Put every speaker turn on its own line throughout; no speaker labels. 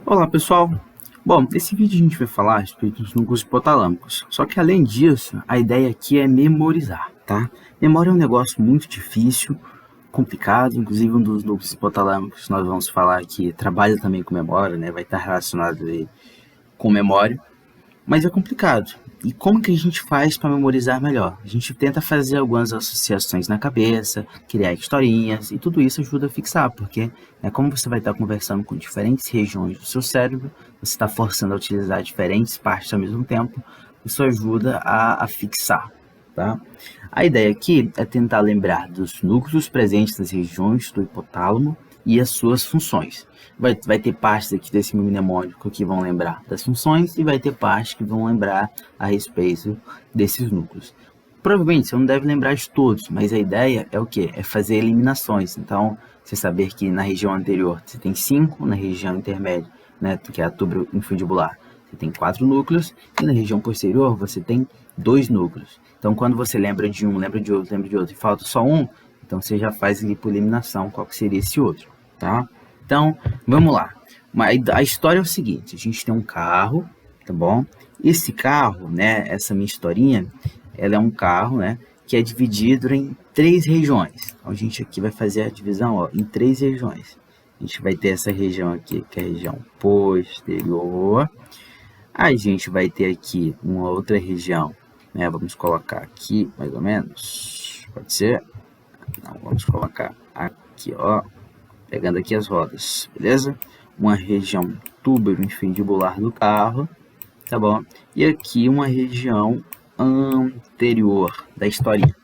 Olá pessoal, bom, nesse vídeo a gente vai falar a respeito dos núcleos hipotalâmicos, só que além disso, a ideia aqui é memorizar, tá? Memória é um negócio muito difícil, complicado, inclusive um dos núcleos hipotalâmicos que nós vamos falar aqui trabalha também com memória, né? Vai estar relacionado aí com memória, mas é complicado. E como que a gente faz para memorizar melhor? A gente tenta fazer algumas associações na cabeça, criar historinhas, e tudo isso ajuda a fixar, porque como você vai estar conversando com diferentes regiões do seu cérebro, você está forçando a utilizar diferentes partes ao mesmo tempo, isso ajuda a fixar. Tá? A ideia aqui é tentar lembrar dos núcleos presentes nas regiões do hipotálamo e as suas funções. Vai ter partes aqui desse mnemônico que vão lembrar das funções e vai ter partes que vão lembrar a respeito desses núcleos. Provavelmente você não deve lembrar de todos, mas a ideia é o quê? É fazer eliminações. Então, você saber que na região anterior você tem 5, na região intermédia, né, que é a túbulo infundibular, você tem 4 núcleos, e na região posterior você tem 2 núcleos. Então, quando você lembra de um, lembra de outro, e falta só um, então você já faz ali por eliminação qual que seria esse outro, tá? Então, vamos lá. A história é o seguinte, a gente tem um carro, tá bom? Esse carro, né, essa minha historinha, ela é um carro, né, que é dividido em 3 regiões. Então, a gente aqui vai fazer a divisão, ó, em 3 regiões. A gente vai ter essa região aqui, que é a região posterior. A gente vai ter aqui uma outra região, né, vamos colocar aqui, mais ou menos, pode ser? Não, vamos colocar aqui, ó, pegando aqui as rodas, beleza? Uma região túbulo infundibular do carro, tá bom? E aqui uma região anterior da historinha,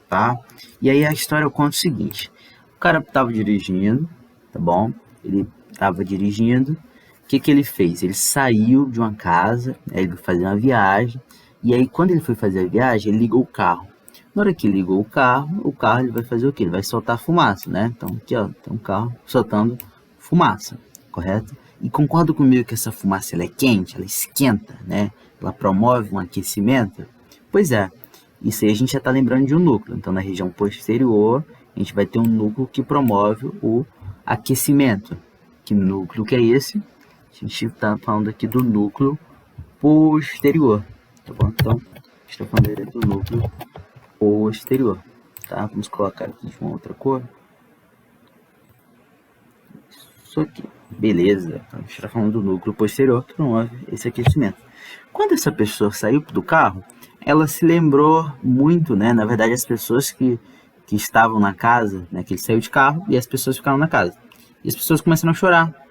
tá? E aí a história conta o seguinte, o cara estava dirigindo, tá bom? Ele estava dirigindo, o que ele fez? Ele saiu de uma casa, né, ele foi fazer uma viagem, e aí quando ele foi fazer a viagem, ele ligou o carro. Na hora que ligou o carro ele vai fazer o quê? Ele vai soltar fumaça, né? Então aqui, ó, tem um carro soltando fumaça, correto? E concorda comigo que essa fumaça ela é quente, ela esquenta, né? Ela promove um aquecimento? Pois é, isso aí a gente já está lembrando de um núcleo. Então na região posterior, a gente vai ter um núcleo que promove o aquecimento. Que núcleo que é esse? A gente está falando aqui do núcleo posterior, tá bom? Então, a gente está falando do núcleo posterior, tá? Vamos colocar aqui de uma outra cor. Isso aqui, beleza. Então, a gente está falando do núcleo posterior que promove esse aquecimento. Quando essa pessoa saiu do carro, ela se lembrou muito, né? Na verdade, as pessoas que estavam na casa, né? Que ele saiu de carro e as pessoas ficaram na casa. E as pessoas começaram a chorar.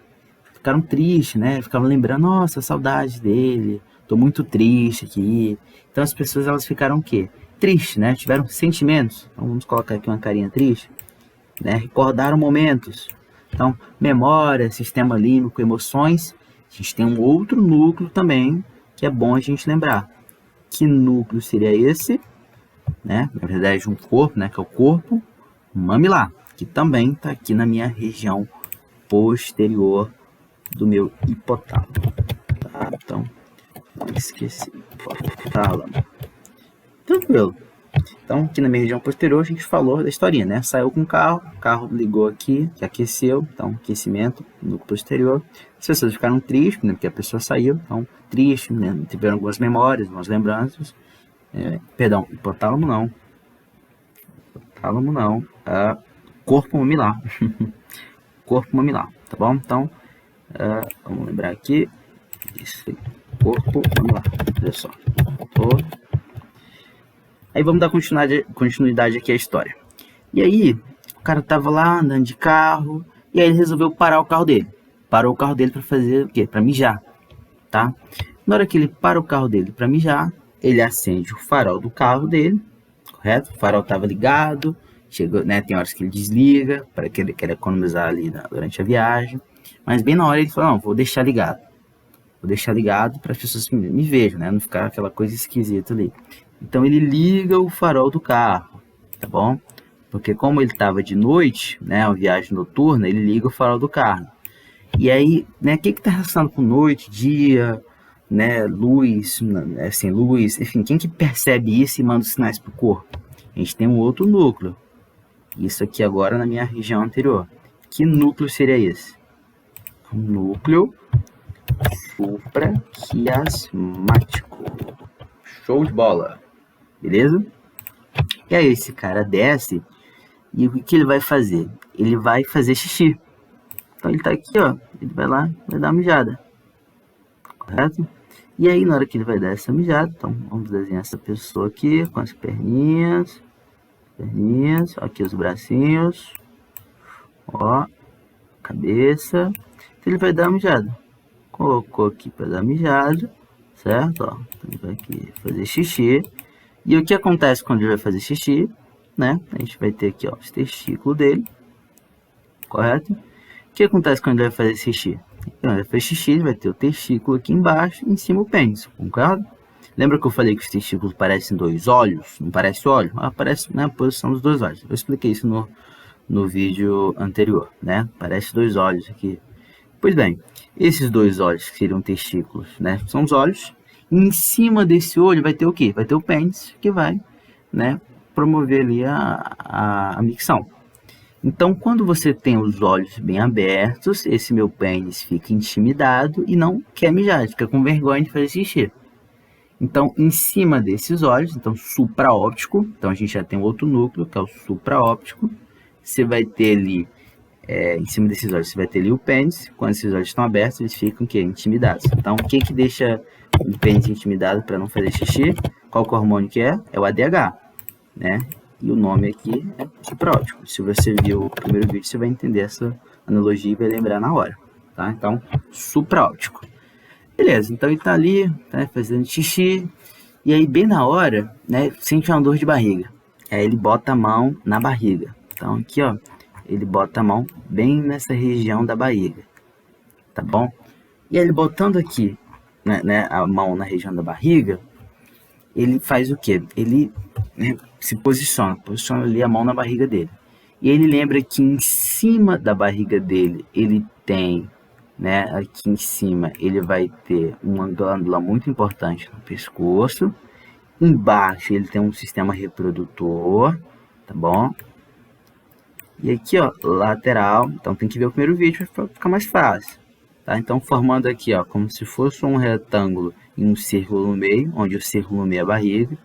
Ficaram tristes, né? Ficavam lembrando, nossa, saudade dele, tô muito triste aqui. Então as pessoas elas ficaram o quê? Tristes, né? Tiveram sentimentos. Então vamos colocar aqui uma carinha triste, né? Recordaram momentos. Então, memória, sistema límbico, emoções. A gente tem um outro núcleo também que é bom a gente lembrar. Que núcleo seria esse? Né? Na verdade, um corpo, né? Que é o corpo mamilar, que também está aqui na minha região posterior do meu hipotálamo, tá? Então, não esqueci, hipotálamo. Tranquilo. Então, aqui na minha região posterior, a gente falou da historinha, né? Saiu com o carro ligou aqui, que aqueceu, então, aquecimento no posterior. As pessoas ficaram tristes, né? Porque a pessoa saiu, então, triste, né? Tiveram algumas memórias, algumas lembranças. Perdão, hipotálamo não. Hipotálamo não. Corpo mamilar. Corpo mamilar, tá bom? Então, vamos lembrar aqui. Isso aí. Corpo mamilar. Olha só. Aí vamos dar continuidade aqui à história. E aí, o cara tava lá andando de carro, e aí ele resolveu parar o carro dele. Parou o carro dele para fazer o quê? Para mijar, tá? Na hora que ele para o carro dele para mijar, ele acende o farol do carro dele, correto? O farol estava ligado, chegou, né? Tem horas que ele desliga, para que ele quer economizar ali durante a viagem. Mas bem na hora ele falou, não, vou deixar ligado. Vou deixar ligado para as pessoas me vejam, né? Não ficar aquela coisa esquisita ali. Então ele liga o farol do carro, tá bom? Porque como ele estava de noite, né, uma viagem noturna, ele liga o farol do carro. E aí, né, o que está relacionado com noite, dia, né, luz, sem luz, enfim, quem que percebe isso e manda os sinais para o corpo? A gente tem um outro núcleo. Isso aqui agora na minha região anterior. Que núcleo seria esse? Um núcleo supraquiasmático. Show de bola, beleza? E aí esse cara desce e o que ele vai fazer? Ele vai fazer xixi. Então ele tá aqui, ó, ele vai lá, vai dar uma mijada, correto? E aí na hora que ele vai dar essa mijada, então vamos desenhar essa pessoa aqui com as perninhas, aqui os bracinhos, ó, cabeça. Então ele vai dar uma mijada. Colocou aqui para dar mijada, certo? Ó, então ele vai aqui fazer xixi. E o que acontece quando ele vai fazer xixi, né? A gente vai ter aqui, ó, os testículos dele, correto? O que acontece quando ele vai fazer xixi? Então, ele vai fazer xixi, ele vai ter o testículo aqui embaixo e em cima o pênis, concorda? Lembra que eu falei que os testículos parecem dois olhos? Não parece óleo? Aparece na posição dos dois olhos. Eu expliquei isso no vídeo anterior, né? Parece dois olhos aqui. Pois bem, esses dois olhos que seriam testículos, né? São os olhos. E em cima desse olho vai ter o quê? Vai ter o pênis, que vai, né, promover ali a micção. Então, quando você tem os olhos bem abertos, esse meu pênis fica intimidado e não quer mijar, fica com vergonha de fazer xixi. Então, em cima desses olhos, então supraóptico, então a gente já tem outro núcleo, que é o supraóptico. Você vai ter ali, em cima desses olhos, você vai ter ali o pênis. Quando esses olhos estão abertos, eles ficam o quê? Intimidados. Então, o que deixa o pênis intimidado para não fazer xixi? Qual que é o hormônio que é? É o ADH, né? E o nome aqui é supraóptico. Se você viu o primeiro vídeo, você vai entender essa analogia e vai lembrar na hora, tá? Então, supraóptico. Beleza, então ele tá ali, né, fazendo xixi, e aí bem na hora, né, sente uma dor de barriga. Aí ele bota a mão na barriga. Então aqui, ó, ele bota a mão bem nessa região da barriga, tá bom? E ele botando aqui, né, a mão na região da barriga, ele faz o quê? Ele, né, se posiciona ali a mão na barriga dele. E ele lembra que em cima da barriga dele, ele tem, né, aqui em cima, ele vai ter uma glândula muito importante no pescoço. Embaixo ele tem um sistema reprodutor, tá bom? E aqui, ó, lateral, então tem que ver o primeiro vídeo para ficar mais fácil, tá? Então formando aqui, ó, como se fosse um retângulo e um círculo no meio, onde o círculo no meio é a barriga.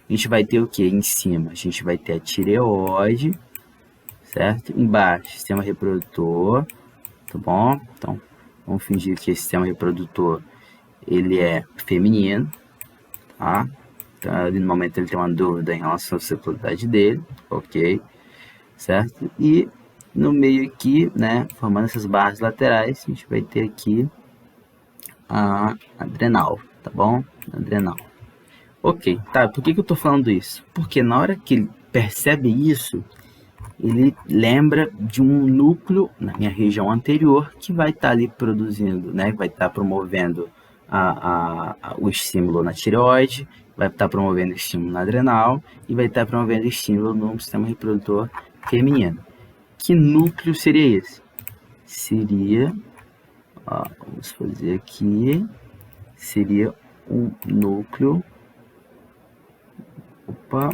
A gente vai ter o que em cima? A gente vai ter a tireoide, certo? Embaixo, sistema reprodutor, tá bom? Então, vamos fingir que esse sistema reprodutor, ele é feminino, tá? Então, ali no momento ele tem uma dúvida em relação à sexualidade dele, ok? Certo? E no meio aqui, né, formando essas barras laterais, a gente vai ter aqui a adrenal, tá bom? Adrenal. Ok, tá, por que eu tô falando isso? Porque na hora que ele percebe isso, ele lembra de um núcleo na minha região anterior que vai estar ali produzindo, né, vai estar promovendo o estímulo na tireoide, vai estar promovendo o estímulo na adrenal e vai estar promovendo o estímulo no sistema reprodutor feminino. Que núcleo seria esse? Seria, ó, vamos fazer aqui, seria um núcleo, opa,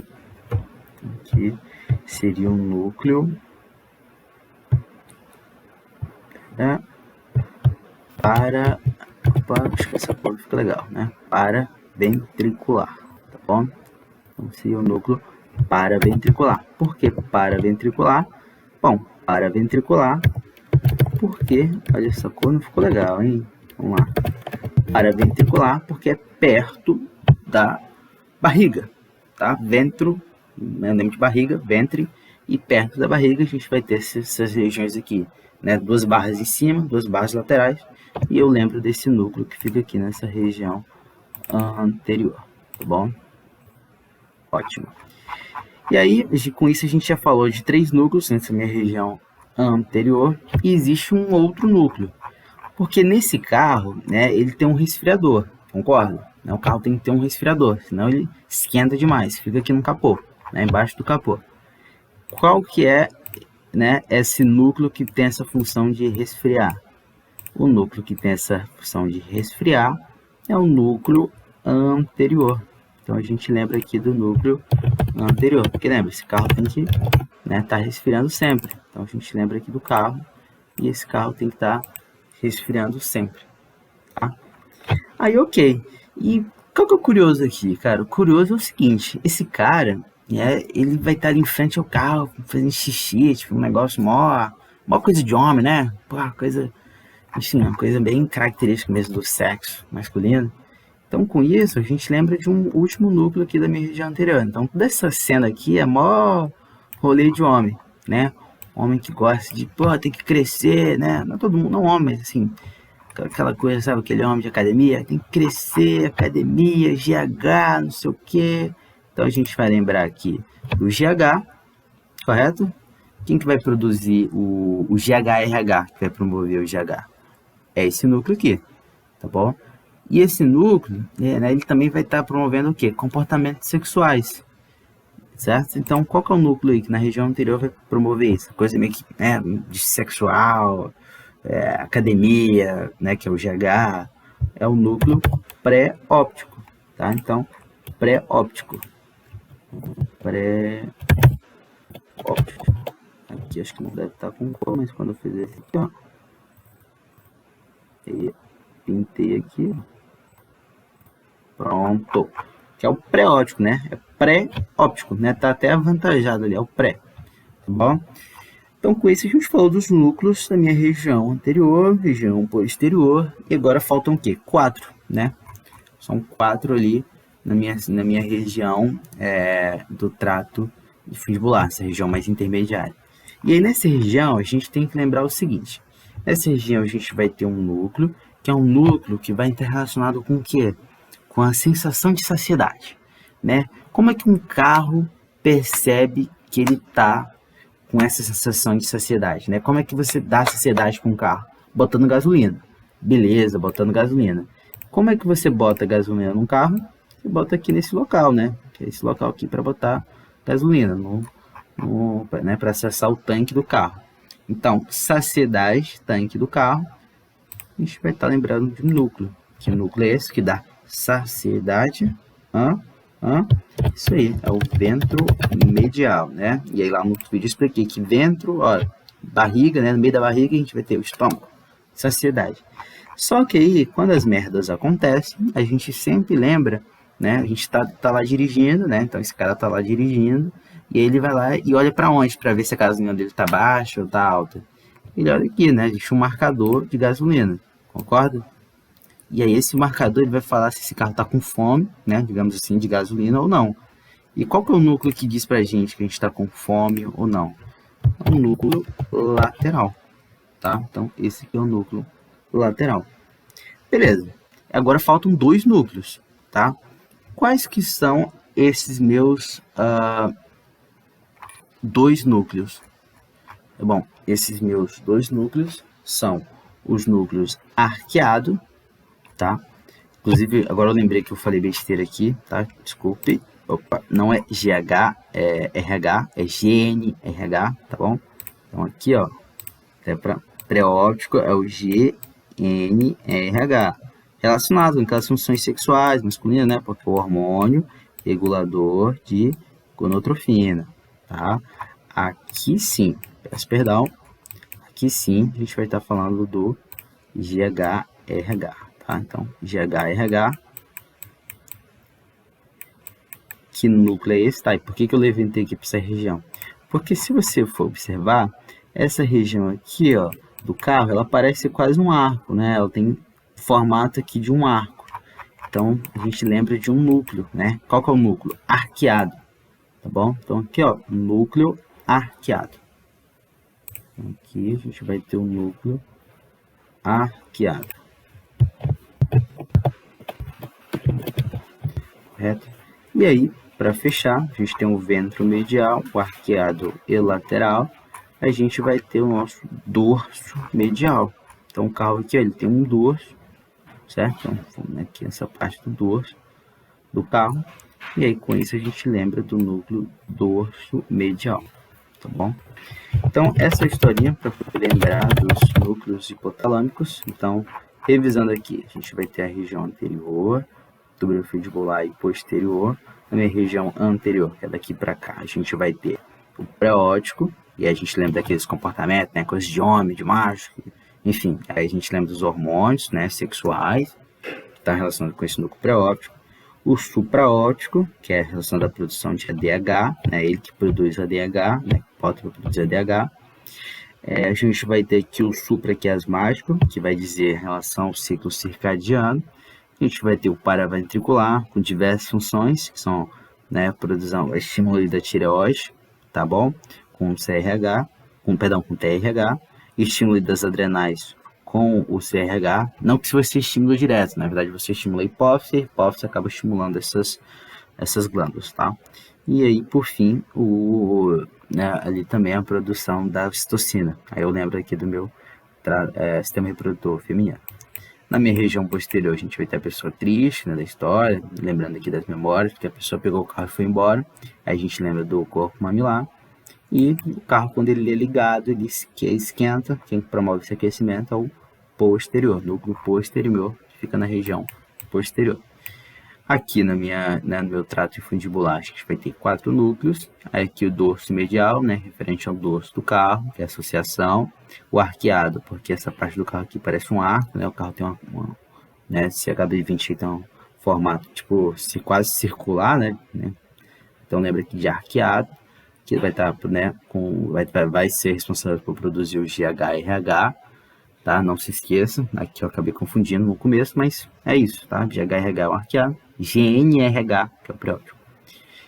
aqui, seria um núcleo, né, acho que essa cor fica legal, né, paraventricular, tá bom? Então seria o núcleo paraventricular. Por que paraventricular? Bom, paraventricular, porque, olha, essa cor não ficou legal, hein? Vamos lá. Paraventricular, porque é perto da barriga, tá? Ventro, né, lembra de barriga, ventre, e perto da barriga a gente vai ter essas regiões aqui, né? Duas barras em cima, duas barras laterais, e eu lembro desse núcleo que fica aqui nessa região anterior, tá bom? Ótimo. E aí, com isso a gente já falou de 3 núcleos nessa minha região anterior, e existe um outro núcleo, porque nesse carro, né, ele tem um resfriador, concorda? O carro tem que ter um resfriador, senão ele esquenta demais, fica aqui no capô, né, embaixo do capô. Qual que é, né, esse núcleo que tem essa função de resfriar? O núcleo que tem essa função de resfriar é o núcleo anterior. Então a gente lembra aqui do núcleo anterior, porque lembra, esse carro tem que, né, tá resfriando sempre. Então a gente lembra aqui do carro, e esse carro tem que estar resfriando sempre, tá? Aí, ok. E qual que é o curioso aqui, cara? O curioso é o seguinte, esse cara, ele vai estar ali em frente ao carro, fazendo xixi, tipo, um negócio mó coisa de homem, né? Pô, coisa, assim, uma coisa bem característica mesmo do sexo masculino. Então, com isso, a gente lembra de um último núcleo aqui da minha região anterior. Então, toda essa cena aqui é mó rolê de homem, né? Homem que gosta de, pô, tem que crescer, né? Não todo mundo, não homem, mas assim, aquela coisa, sabe? Aquele homem de academia, tem que crescer, academia, GH, não sei o quê. Então, a gente vai lembrar aqui do GH, correto? Quem que vai produzir o GHRH, que vai promover o GH? É esse núcleo aqui, tá bom? E esse núcleo, né, ele também vai estar promovendo o quê? Comportamentos sexuais, certo? Então, qual que é o núcleo aí que na região anterior vai promover isso? Coisa meio que, né, de sexual, academia, né, que é o GH, é o núcleo pré-óptico, tá? Então, pré-óptico. Pré-óptico. Aqui acho que não deve estar com cor, mas quando eu fizer esse aqui, ó, e pintei aqui, pronto. Que é o pré-óptico, né? É pré-óptico, né? Tá até avantajado ali, é o pré, tá bom? Então, com isso, a gente falou dos núcleos da minha região anterior, região posterior, e agora faltam o quê? 4, né? São 4 ali na minha região do trato vestibular, essa região mais intermediária. E aí, nessa região, a gente tem que lembrar o seguinte. Nessa região, a gente vai ter um núcleo, que é um núcleo que vai estar relacionado com o quê? Com a sensação de saciedade, né? Como é que um carro percebe que ele está com essa sensação de saciedade, né? Como é que você dá saciedade para um carro? Botando gasolina. Beleza, botando gasolina. Como é que você bota gasolina num carro? Você bota aqui nesse local, né? Que é esse local aqui para botar gasolina, né? Para acessar o tanque do carro. Então, saciedade, tanque do carro, a gente vai estar lembrando de um núcleo. Que núcleo é esse que dá saciedade? Isso aí, é o ventro medial, né? E aí lá no vídeo eu expliquei que ventro, ó, barriga, né? No meio da barriga a gente vai ter o estômago, saciedade. Só que aí, quando as merdas acontecem, a gente sempre lembra, né? A gente tá lá dirigindo, né? Então esse cara tá lá dirigindo, e aí ele vai lá e olha para onde? Para ver se a gasolina dele tá baixa ou tá alta. Ele olha aqui, né? Existe um marcador de gasolina, concorda? E aí esse marcador ele vai falar se esse carro está com fome, né, digamos assim, de gasolina ou não. E qual que é o núcleo que diz pra gente que a gente está com fome ou não? É o núcleo lateral, tá? Então esse aqui é o núcleo lateral. Beleza. Agora faltam 2 núcleos, tá? Quais que são esses meus 2 núcleos? Bom, esses meus 2 núcleos são os núcleos arqueado, tá? Inclusive, agora eu lembrei que eu falei besteira aqui, tá? Desculpe. Opa, não é GH, é RH, é GNRH, tá bom? Então aqui, ó, até para pré-óptico é o GNRH. Relacionado com aquelas funções sexuais masculinas, né? Porque o hormônio regulador de gonotrofina, tá? Aqui sim, peço perdão, aqui sim a gente vai estar falando do GHRH. Tá? Então, GHRH, que núcleo é esse? Tá? E por que eu levantei aqui para essa região? Porque se você for observar, essa região aqui, ó, do carro, ela parece quase um arco, né? Ela tem formato aqui de um arco. Então, a gente lembra de um núcleo, né? Qual que é o núcleo? Arqueado, tá bom? Então, aqui, ó, núcleo arqueado. Aqui a gente vai ter um núcleo arqueado. Correto? E aí, para fechar, a gente tem o ventro medial, o arqueado e lateral. A gente vai ter o nosso dorso medial. Então, o carro aqui, ó, ele tem um dorso, certo? Então, aqui essa parte do dorso do carro. E aí, com isso, a gente lembra do núcleo dorso medial, tá bom? Então, essa historinha para poder lembrar dos núcleos hipotalâmicos. Então, revisando aqui, a gente vai ter a região anterior, túbulo vestibular e posterior. Na minha região anterior, que é daqui para cá, a gente vai ter o pré-óptico, e aí a gente lembra daqueles comportamentos, né, coisas de homem, de macho, enfim, aí a gente lembra dos hormônios, né, sexuais, que está relacionado com esse núcleo pré-óptico. O supraóptico, que é a relação da produção de ADH, né, ele que produz ADH, né, pode produzir ADH. A gente vai ter aqui o supraquiasmático, que vai dizer em relação ao ciclo circadiano. A gente vai ter o paraventricular, com diversas funções, que são, né, produção, estímulo da tireoide, tá bom? Com CRH, com TRH, estímulo das adrenais com o CRH, não que se você estímulo direto, na verdade você estimula a hipófise acaba estimulando essas glândulas, tá? E aí, por fim, ali também a produção da ocitocina. Aí eu lembro aqui do meu sistema reprodutor feminino. Na minha região posterior, a gente vai ter a pessoa triste, né, da história, lembrando aqui das memórias, porque a pessoa pegou o carro e foi embora. Aí a gente lembra do corpo mamilar. E o carro, quando ele é ligado, ele esquenta. Quem promove esse aquecimento é o posterior, núcleo posterior, que fica na região posterior. Aqui no meu trato infundibular, a gente vai ter 4 núcleos. Aqui o dorso medial, né, referente ao dorso do carro, que é a associação. O arqueado, porque essa parte do carro aqui parece um arco, né, o carro tem né, esse HB20 tem um formato tipo quase circular, né? Então lembra aqui de arqueado, que vai estar, né, vai ser responsável por produzir o GHRH, tá? Não se esqueça, aqui eu acabei confundindo no começo, mas é isso, tá? GHRH é o arqueado, GNRH, que é o pré-óptico.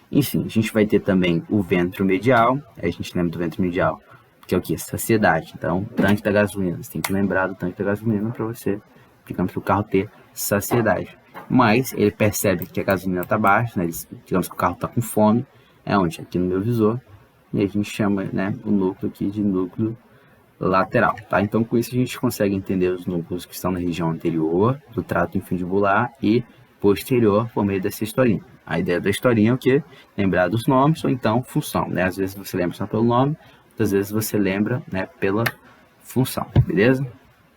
Enfim, a gente vai ter também o ventro medial, aí a gente lembra do ventro medial, que é o que? Saciedade. Então, tanque da gasolina, você tem que lembrar do tanque da gasolina para você, digamos que o carro ter saciedade. Mas ele percebe que a gasolina está baixa, né? Digamos que o carro está com fome, é onde? Aqui no meu visor, e a gente chama, né, o núcleo aqui de núcleo lateral, tá? Então, com isso a gente consegue entender os núcleos que estão na região anterior do trato infundibular e posterior por meio dessa historinha. A ideia da historinha é o quê? Lembrar dos nomes ou então função, né? Às vezes você lembra só pelo nome, outras vezes você lembra, né, pela função, beleza?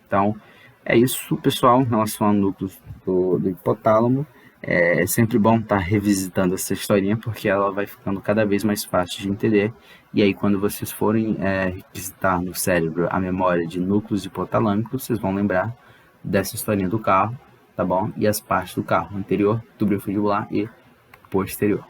Então, é isso, pessoal, em relação ao núcleo do hipotálamo. É sempre bom estar revisitando essa historinha, porque ela vai ficando cada vez mais fácil de entender. E aí, quando vocês forem revisitar no cérebro a memória de núcleos hipotalâmicos, vocês vão lembrar dessa historinha do carro, tá bom? E as partes do carro anterior, tubo infundibular e posterior.